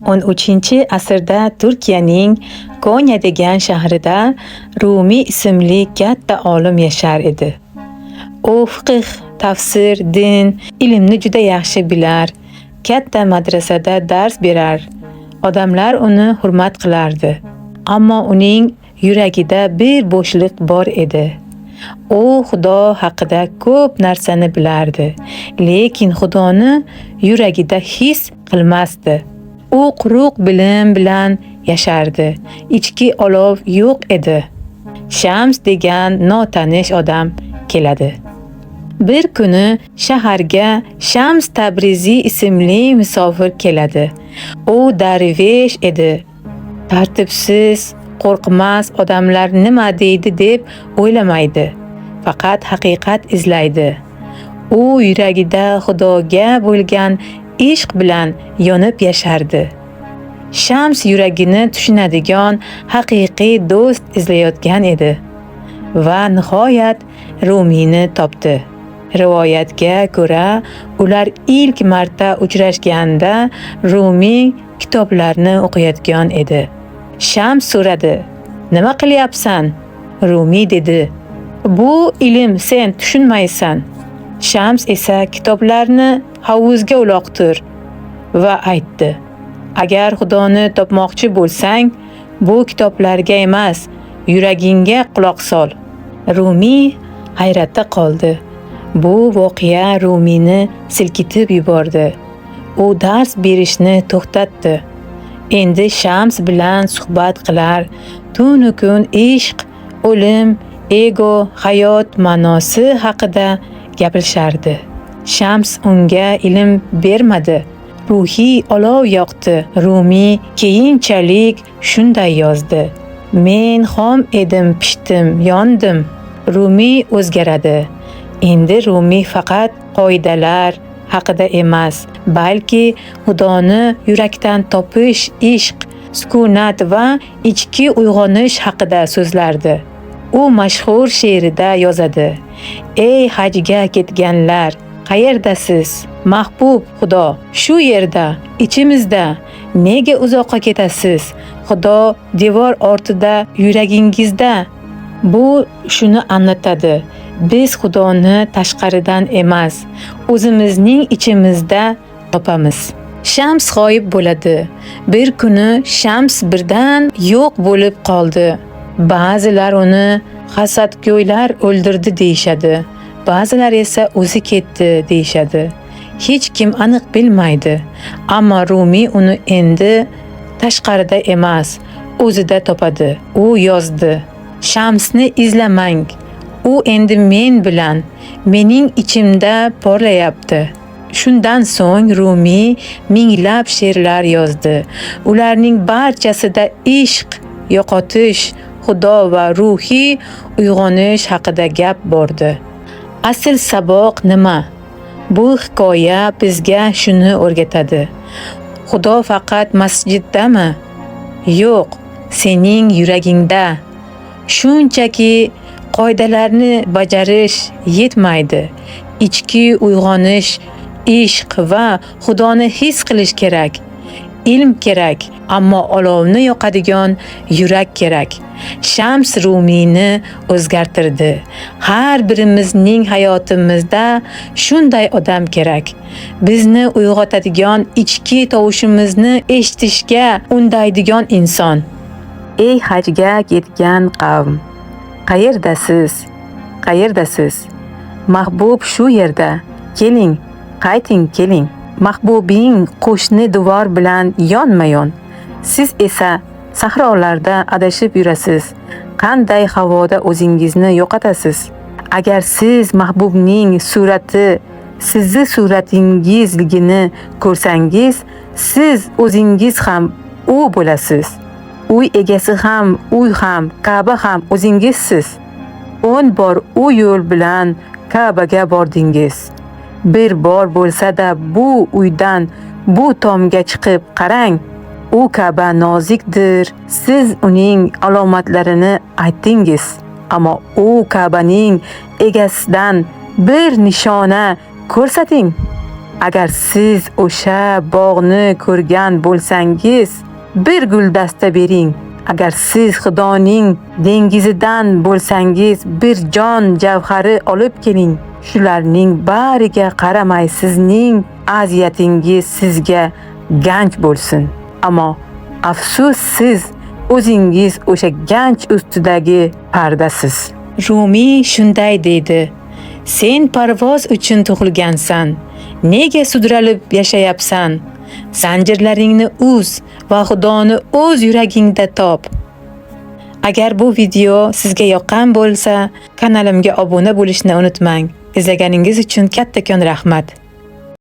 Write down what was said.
13-asrda Turkiyaning Konya degan shahrida Rumi ismli katta olim yashar edi. U fiqh, tafsir, din, ilmni juda yaxshi bilar. Katta madrasada dars berar. Odamlar uni hurmat qilardi. Ammo uning yuragida bir bo'shliq bor edi. U Xudo haqida ko'p narsani bilardi, lekin Xudoni yuragida his qilmasdi. U quruq bilim bilan yashardi. Ichki olov yo'q edi. Shams degan notanish odam keladi. Bir kuni shaharga Shams Tabriziy ismli musofir keladi. U darvesh edi. Tartibsiz, qo'rqmas, odamlar nima deydi deb o'ylamaydi. Faqat haqiqat izlaydi. U yuragida Xudoga bo'lgan ishq bilan yonib yashardi. Shams yuragini tushunadigan haqiqiy do'st izlayotgan edi va nihoyat Rumiyni topdi. Rivoyatga ko'ra, ular ilk marta uchrashganda Rumi kitoblarni o'qiyotgan edi. Shams so'radi: "Nima qilyapsan?" Rumi dedi: "Bu ilm, sen tushunmaysan." Shams esa kitoblarni hovuzga uloqtir va aytdi: "Agar Xudoni topmoqchi bo'lsang, bu kitoblarga emas, yuragingga quloq sol." Rumi hayratda qoldi. Bu voqea Rumini silkitib yubordi. U dars berishni to'xtatdi. Endi Shams bilan suhbat qilar, tunu kun ishq, o'lim, ego, hayot ma'nosi haqida gapirishardi. Shams unga ilm bermadi, ruhiy olov yoqdi. Rumi keyinchalik shunday yozdi: "Men xom edim, pishdim, yondim." Rumi o'zgaradi. Endi Rumi faqat qoidalar haqida emas, balki Xudoni yurakdan topish, ishq, sukunat va ichki uyg'onish haqida so'zlardi. U mashhur she'rida yozadi: "Ey hajga ketganlar, qayerdasiz? Mahbub Xudo shu yerda, ichimizda. Nega uzoqqa ketasiz? Xudo devor ortida, yuragingizda." Bu shuni anglatadi: biz Xudoni tashqaridan emas, o'zimizning ichimizda topamiz. Shams g'oyib bo'ladi. Bir kuni Shams birdan yo'q bo'lib qoldi. Ba'zilar uni hasadgo'ylar o'ldirdi deyshadi. Ba'zilar esa o'zi ketdi deyshadi. Hech kim aniq bilmaydi. Ammo Rumi uni endi tashqarida emas, o'zida topadi. U yozdi: "Shamsni izlamang. U endi men bilan, mening ichimda porlayapti." Shundan so'ng Rumi minglab she'rlar yozdi. Ularning barchasida ishq, yo'qotish, Xudo va ruhiy uyg'onish haqida gap bordi. Asl saboq nima? Bu hikoya bizga shuni o'rgatadi. Xudo faqat masjiddami? Yo'q, sening yuragingda. Shunchaki qoidalarni bajarish yetmaydi. Ichki uyg'onish, ishq va Xudoni his qilish kerak. Ilm kerak, ammo olovni yoqadigan yurak kerak. Shams Rumini o'zgartirdi. Har birimizning hayotimizda shunday odam kerak. Bizni uyg'otadigan, ichki tovushimizni eshitishga undaydigan inson. Ey hajga ketgan qavm, qayerdasiz? Qayerdasiz? Mahbub shu yerda. Keling, qayting, keling. Mahbubing qo'shni divor bilan yonma-yon. Siz esa sahrolarda adashib yurasiz. Qanday havoda o'zingizni yo'qotasiz? Agar siz mahbubning surati sizni suratingizligini ko'rsangiz, siz o'zingiz ham u bo'lasiz. Uy egasi ham, uy ham, Ka'ba ham o'zingizsiz. 10 bor u yo'l bilan Ka'baga bordingiz. Bir bor bo'lsa-da bu uydan bu tomga chiqib qarang. U Ka'ba nozikdir. Siz uning alomatlarini aytdingiz, ammo u Ka'baning egasidan bir nishona ko'rsating. Agar siz o'sha bog'ni ko'rgan bo'lsangiz, bir guldasta bering. Agar siz Xudoning dengizidan bo'lsangiz, bir jon javhari olib keling. Shularning bariga qaramay sizning aziyatingiz sizga ganj bo'lsin. Ammo afsus, siz o'zingiz o'sha ganj ustidagi pardasiz. Rumi shunday deydi: Sen parvoz uchun tug'ilgansan. Nega sudralib yashayapsan? Zanjirlaringni uz va Xudoni o'z yuragingda top. Agar bu video sizga yoqqan bo'lsa, kanalimga obuna bo'lishni unutmang. Izlaganingiz uchun kattakon rahmat.